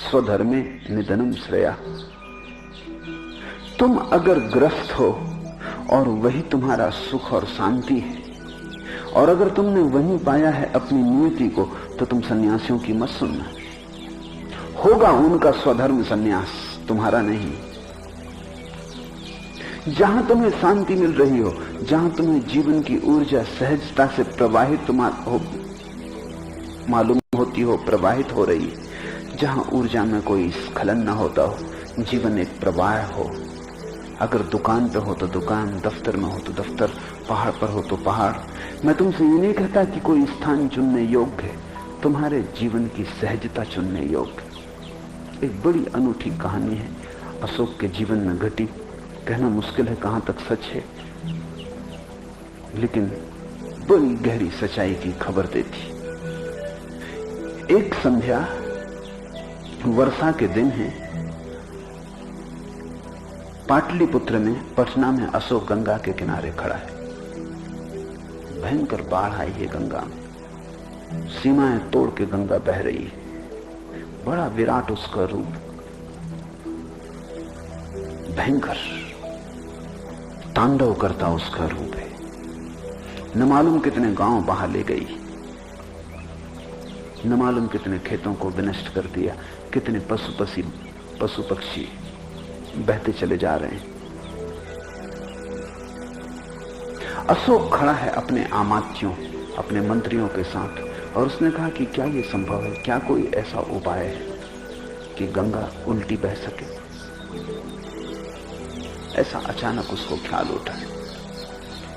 स्वधर्मे निधनम श्रेया। तुम अगर ग्रस्त हो और वही तुम्हारा सुख और शांति है, और अगर तुमने वहीं पाया है अपनी नियति को, तो तुम सन्यासियों की मत सुनना। होगा उनका स्वधर्म सन्यास, तुम्हारा नहीं। जहां तुम्हें शांति मिल रही हो, जहां तुम्हें जीवन की ऊर्जा सहजता से प्रवाहित मालूम होती हो, प्रवाहित हो रही, जहां ऊर्जा में कोई स्खलन न होता हो, जीवन एक प्रवाह हो। अगर दुकान पे हो तो दुकान, दफ्तर में हो तो दफ्तर, पहाड़ पर हो तो पहाड़। मैं तुमसे ये नहीं कहता कि कोई स्थान चुनने योग्य है, तुम्हारे जीवन की सहजता चुनने योग्य। एक बड़ी अनूठी कहानी है अशोक के जीवन में घटी। कहना मुश्किल है कहां तक सच है, लेकिन बड़ी गहरी सच्चाई की खबर देती। एक संध्या, वर्षा के दिन है, पाटलिपुत्र में, पटना में अशोक गंगा के किनारे खड़ा है। भयंकर बाढ़ आई है गंगा में, सीमाएं तोड़ के गंगा बह रही है। बड़ा विराट उसका रूप, भयंकर तांडव करता उसका रूप है। न मालूम कितने गांव बहा ले गई, न मालूम कितने खेतों को विनष्ट कर दिया, कितने पशु पक्षी बहते चले जा रहे हैं। अशोक खड़ा है अपने आमात्यों, अपने मंत्रियों के साथ, और उसने कहा कि क्या यह संभव है, क्या कोई ऐसा उपाय है कि गंगा उल्टी बह सके। ऐसा अचानक उसको ख्याल उठा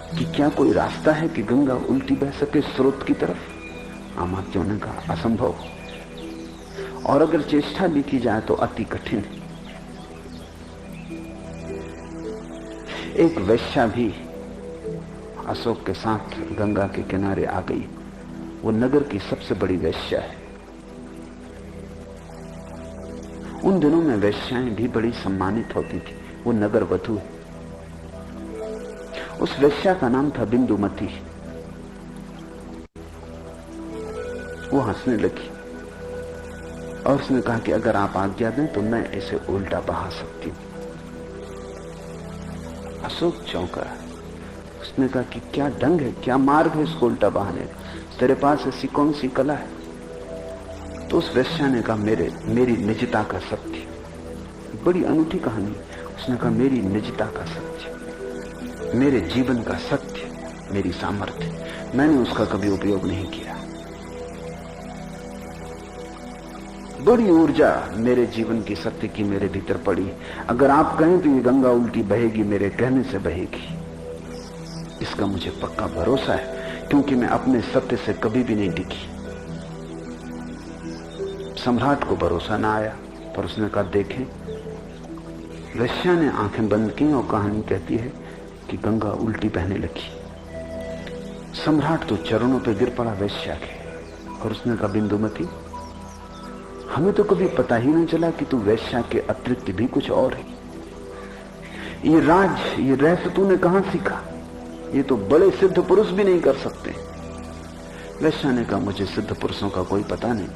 कि क्या कोई रास्ता है कि गंगा उल्टी बह सके स्रोत की तरफ। आमात्यों ने कहा असंभव, और अगर चेष्टा भी की जाए तो अति कठिन है। एक वैश्या भी अशोक के साथ गंगा के किनारे आ गई। वो नगर की सबसे बड़ी वैश्या है। उन दिनों में वैश्याएं भी बड़ी सम्मानित होती थी। वो नगर वधू है। उस वैश्या का नाम था बिंदुमती। वो हंसने लगी और उसने कहा कि अगर आप आज्ञा दें तो मैं इसे उल्टा बहा सकती हूं। अशोक चौंका। उसने कहा कि क्या ढंग है, क्या मार्ग है इसको उल्टा बहाने का, तेरे पास ऐसी कौन सी कला है। तो उस वैश्या ने कहा मेरी निजता का सत्य। बड़ी अनूठी कहानी। उसने कहा मेरी निजता का सत्य, मेरे जीवन का सत्य, मेरी सामर्थ्य, मैंने उसका कभी उपयोग नहीं किया। बड़ी ऊर्जा मेरे जीवन की सत्य की मेरे भीतर पड़ी। अगर आप कहें तो ये गंगा उल्टी बहेगी, मेरे कहने से बहेगी। इसका मुझे पक्का भरोसा है, क्योंकि मैं अपने सत्य से कभी भी नहीं टिकी। सम्राट को भरोसा ना आया, पर उसने कहा देखें। वैश्या ने आंखें बंद की और कहानी कहती है कि गंगा उल्टी बहने लगी। सम्राट तो चरणों पे गिर पड़ा वैश्या के, और उसने कहा बिंदुमती, हमें तो कभी पता ही नहीं चला कि तू वैश्या के अतिरिक्त भी कुछ और है। ये राज, ये रहस्य तूने कहां सीखा? ये तो बड़े सिद्ध पुरुष भी नहीं कर सकते। वैश्या ने कहा मुझे सिद्ध पुरुषों का कोई पता नहीं,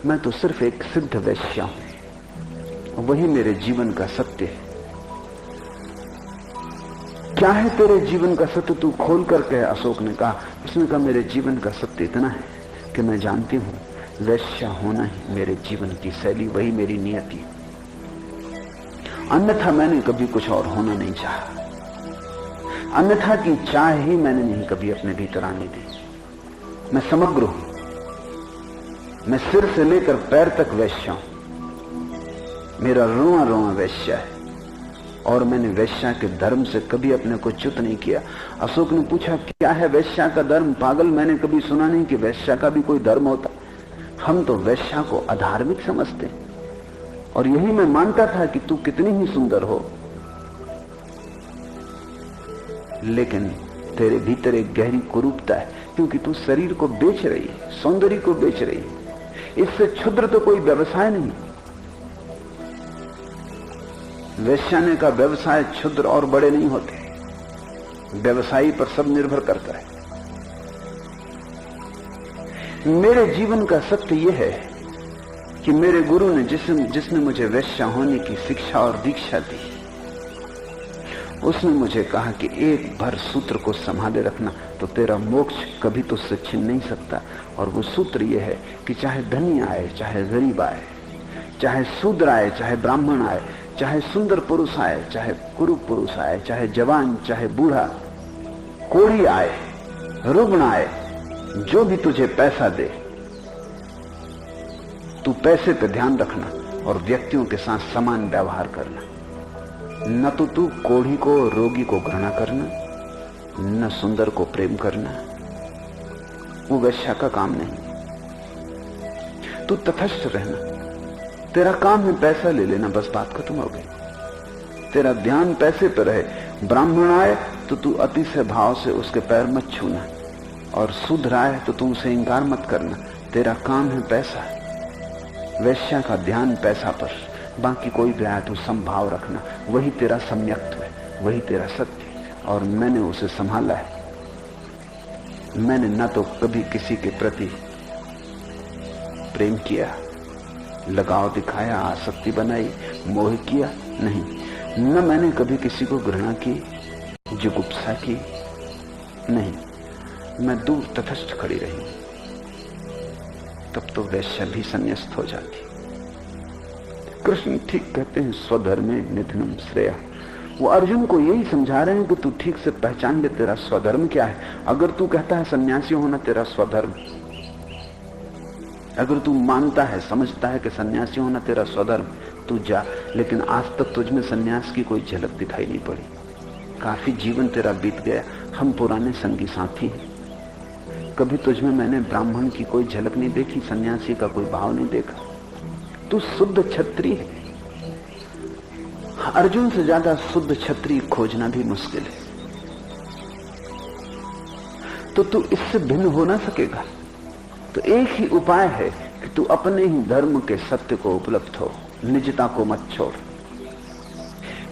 मैं तो सिर्फ एक सिद्ध वैश्या हूं, वही मेरे जीवन का सत्य है। क्या है तेरे जीवन का सत्य, तू खोल कर कह। अशोक ने कहा। उसने कहा मेरे जीवन का सत्य इतना है कि मैं जानती हूं वैश्या होना ही मेरे जीवन की शैली, वही मेरी नियति। अन्यथा मैंने कभी कुछ और होना नहीं चाहा। अन्यथा की चाह ही मैंने नहीं कभी अपने भीतर आने दी। मैं समग्र हूं, मैं सिर से लेकर पैर तक वैश्या हूं। मेरा रोआ रोआ वैश्या है, और मैंने वैश्या के धर्म से कभी अपने को च्युत नहीं किया। अशोक ने पूछा क्या है वैश्या का धर्म? पागल, मैंने कभी सुना नहीं कि वैश्या का भी कोई धर्म होता। हम तो वैश्या को अधार्मिक समझते, और यही मैं मानता था कि तू कितनी ही सुंदर हो, लेकिन तेरे भीतर एक गहरी कुरूपता है, क्योंकि तू शरीर को बेच रही है, सौंदर्य को बेच रही है। इससे क्षुद्र तो कोई व्यवसाय नहीं। वैश्याने का व्यवसाय क्षुद्र और बड़े नहीं होते, व्यवसायी पर सब निर्भर करता है। मेरे जीवन का सत्य यह है कि मेरे गुरु ने जिसने मुझे वैश्या होने की शिक्षा और दीक्षा दी, उसने मुझे कहा कि एक भर सूत्र को संभाले रखना तो तेरा मोक्ष कभी तुझसे छिन नहीं सकता। और वो सूत्र ये है कि चाहे धनी आए, चाहे गरीब आए, चाहे शूद्र आए, चाहे ब्राह्मण आए, चाहे सुंदर पुरुष आए, चाहे कुरूप पुरुष आए, चाहे जवान, चाहे बूढ़ा, कोढ़ी आए, रुग्ण आए, जो भी तुझे पैसा दे, तू पैसे पे ध्यान रखना और व्यक्तियों के साथ समान व्यवहार करना। न तो तू कोढ़ी को, रोगी को घृणा करना, न सुंदर को प्रेम करना, वो वैश्या का काम नहीं। तू तटस्थ रहना, तेरा काम है पैसा ले लेना, बस बात खत्म हो गई। तेरा ध्यान पैसे पर रहे। ब्राह्मण आए तो तू अतिशय भाव से उसके पैर मत छूना, और शूद्र आए तो तू उसे इंकार मत करना। तेरा काम है पैसा। वैश्या का ध्यान पैसा पर, बाकी कोई भी आए तो संभाव रखना, वही तेरा सम्यक्त्व है, वही तेरा सत्य है। और मैंने उसे संभाला है। मैंने न तो कभी किसी के प्रति प्रेम किया, लगाव दिखाया, आसक्ति बनाई, मोह किया, नहीं। न मैंने कभी किसी को घृणा की, जुगुप्सा की, नहीं। मैं दूर तटस्थ खड़ी रही। तब तो वैश्या भी संन्यास्त हो जाती। कृष्ण ठीक कहते हैं, स्वधर्मे निधनम श्रेया। वो अर्जुन को यही समझा रहे हैं कि तू ठीक से पहचान ले तेरा स्वधर्म क्या है। अगर तू कहता है सन्यासी होना तेरा स्वधर्म, अगर तू मानता है, समझता है कि सन्यासी होना तेरा स्वधर्म, तू जा। लेकिन आज तक तुझमें सन्यास की कोई झलक दिखाई नहीं पड़ी। काफी जीवन तेरा बीत गया, हम पुराने संगी साथी हैं। कभी तुझमें मैंने ब्राह्मण की कोई झलक नहीं देखी, सन्यासी का कोई भाव नहीं देखा। तू शुद्ध क्षत्रिय है। अर्जुन से ज्यादा शुद्ध क्षत्रिय खोजना भी मुश्किल है। तो तू इससे भिन्न हो ना सकेगा। तो एक ही उपाय है कि तू अपने ही धर्म के सत्य को उपलब्ध हो, निजता को मत छोड़।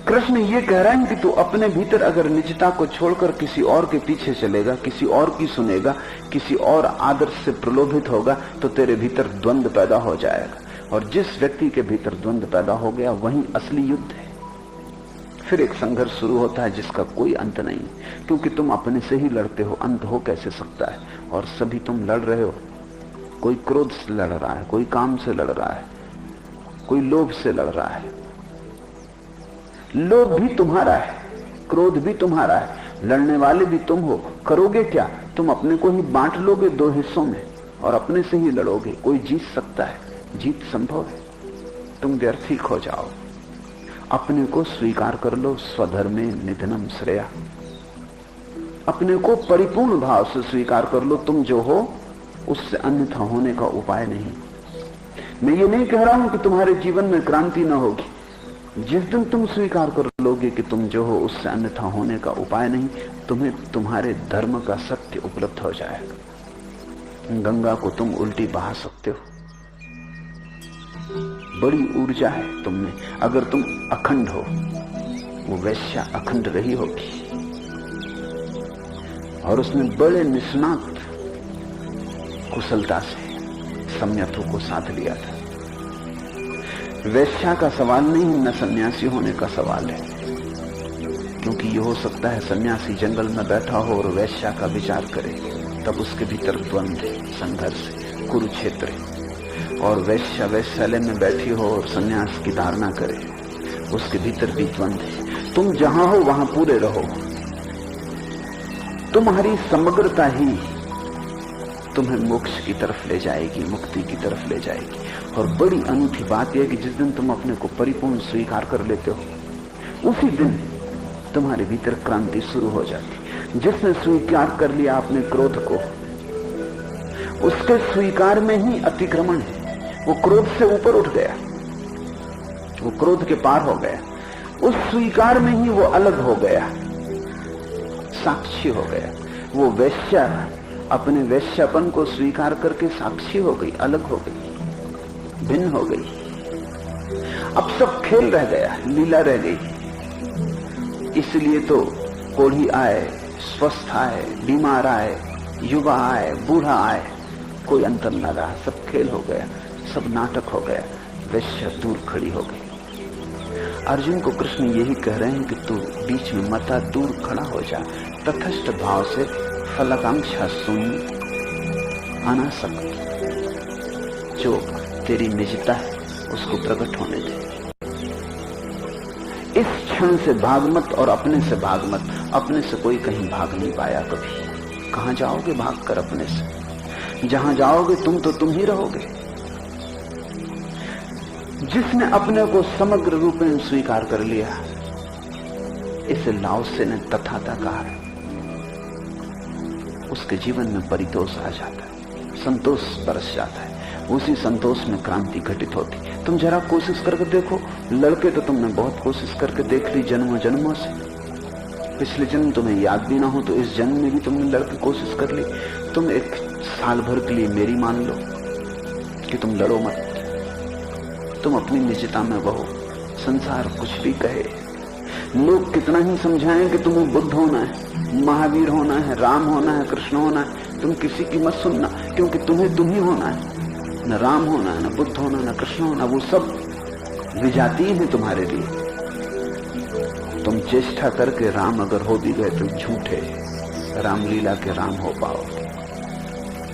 कृष्ण ये कह रहा है कि तू अपने भीतर अगर निजता को छोड़कर किसी और के पीछे चलेगा, किसी और की सुनेगा, किसी और आदर्श से प्रलोभित होगा, तो तेरे भीतर द्वंद्व पैदा हो जाएगा। और जिस व्यक्ति के भीतर द्वंद्व पैदा हो गया, वही असली युद्ध है। फिर एक संघर्ष शुरू होता है जिसका कोई अंत नहीं, क्योंकि तुम अपने से ही लड़ते हो, अंत हो कैसे सकता है। और सभी तुम लड़ रहे हो। कोई क्रोध से लड़ रहा है, कोई काम से लड़ रहा है, कोई लोभ से लड़ रहा है। लोभ भी तुम्हारा है, क्रोध भी तुम्हारा है, लड़ने वाले भी तुम हो। करोगे क्या? तुम अपने को ही बांट लोगे दो हिस्सों में और अपने से ही लड़ोगे। कोई जीत सकता है? जीत संभव है। तुम व्यर्थ ही खो जाओ। अपने को स्वीकार कर लो, स्वधर्मे निधनम श्रेया। अपने को परिपूर्ण भाव से स्वीकार कर लो। तुम जो हो उससे अन्यथा होने का उपाय नहीं। मैं ये नहीं कह रहा हूं कि तुम्हारे जीवन में क्रांति न होगी। जिस दिन तुम स्वीकार कर लोगे कि तुम जो हो उससे अन्यथा होने का उपाय नहीं, तुम्हें तुम्हारे धर्म का सत्य उपलब्ध हो जाएगा। गंगा को तुम उल्टी बहा सकते हो। बड़ी ऊर्जा है तुम में, अगर तुम अखंड हो। वो वैश्या अखंड रही होगी और उसने बड़े निष्णात कुशलता से सम्यक्तों को साथ लिया था। वैश्या का सवाल नहीं, न सन्यासी होने का सवाल है, क्योंकि ये हो सकता है सन्यासी जंगल में बैठा हो और वैश्या का विचार करे, तब उसके भीतर द्वंद्व, संघर्ष, कुरुक्षेत्र है। और वैश्या वैश्यालय में बैठी हो और सन्यास की धारणा करे, उसके भीतर भी द्वंद्व है। तुम जहां हो वहां पूरे रहो। तुम्हारी समग्रता ही तुम्हें मोक्ष की तरफ ले जाएगी, मुक्ति की तरफ ले जाएगी। और बड़ी अनूठी बात यह कि जिस दिन तुम अपने को परिपूर्ण स्वीकार कर लेते हो, उसी दिन तुम्हारे भीतर क्रांति शुरू हो जाती। जिसने स्वीकार कर लिया अपने क्रोध को, उसके स्वीकार में ही अतिक्रमण है। वो क्रोध से ऊपर उठ गया, वो क्रोध के पार हो गया। उस स्वीकार में ही वो अलग हो गया, साक्षी हो गया। वो वैश्या अपने वैश्यापन को स्वीकार करके साक्षी हो गई, अलग हो गई, भिन्न हो गई। अब सब खेल रह गया, लीला रह गई। इसलिए तो कोढ़ी आए, स्वस्थ आए, बीमार आए, युवा आए, बूढ़ा आए, कोई अंतर न रहा, सब खेल हो गया। सब नाटक हो गया। वेश्या दूर खड़ी हो गई। अर्जुन को कृष्ण यही कह रहे हैं कि तू बीच में मता, दूर खड़ा हो जा, तटस्थ भाव से फलकांक्षा शून्य अनासक्त, जो तेरी निजता है उसको प्रकट होने दे। इस क्षण से भाग मत और अपने से भाग मत। अपने से कोई कहीं भाग नहीं पाया कभी। कहां जाओगे भाग कर अपने से? जहां जाओगे तुम ही रहोगे। जिसने अपने को समग्र रूप में स्वीकार कर लिया, इसे लाओसे ने तथाता कहा है, उसके जीवन में परितोष आ जाता है, संतोष बरस जाता है। उसी संतोष में क्रांति घटित होती। तुम जरा कोशिश करके देखो। लड़के तो तुमने बहुत कोशिश करके देख ली जन्मों जन्मों से। पिछले जन्म तुम्हें याद भी ना हो तो इस जन्म में भी तुमने लड़के कोशिश कर ली। तुम एक साल भर के लिए मेरी मान लो कि तुम लड़ो मत, तुम अपनी निजता में बहो। संसार कुछ भी कहे, लोग कितना ही समझाएं कि तुम्हें बुद्ध होना है, महावीर होना है, राम होना है, कृष्ण होना है, तुम किसी की मत सुनना, क्योंकि तुम्हें तुम ही होना है। न राम होना है, न बुद्ध होना, न कृष्ण होना, वो सब विजातीय है तुम्हारे लिए। तुम चेष्टा करके राम अगर हो भी गए तो झूठे रामलीला के राम हो पाओगे।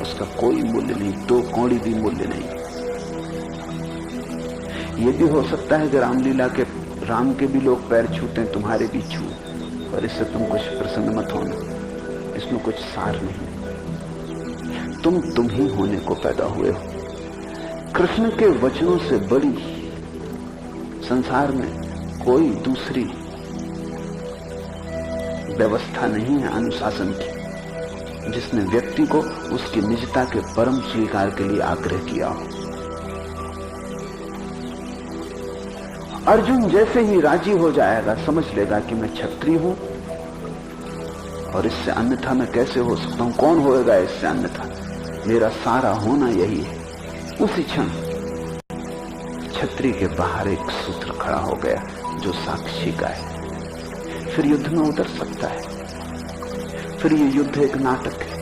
उसका कोई मूल्य नहीं, 2 कौड़ी भी मूल्य नहीं। ये भी हो सकता है कि रामलीला के राम के भी लोग पैर छूटे, तुम्हारे भी छू, और इससे तुम कुछ प्रसन्न मत होना। इसमें कुछ सार नहीं। तुम ही होने को पैदा हुए हो। कृष्ण के वचनों से बड़ी संसार में कोई दूसरी व्यवस्था नहीं है अनुशासन की, जिसने व्यक्ति को उसकी निजता के परम स्वीकार के लिए आग्रह किया हो। अर्जुन जैसे ही राजी हो जाएगा, समझ लेगा कि मैं क्षत्रिय हूं और इससे अन्यथा मैं कैसे हो सकता हूं। कौन होएगा इससे अन्यथा? मेरा सारा होना यही है। उसी क्षण छतरी के बाहर एक सूत्र खड़ा हो गया जो साक्षी का है। फिर युद्ध में उतर सकता है। फिर ये युद्ध एक नाटक है।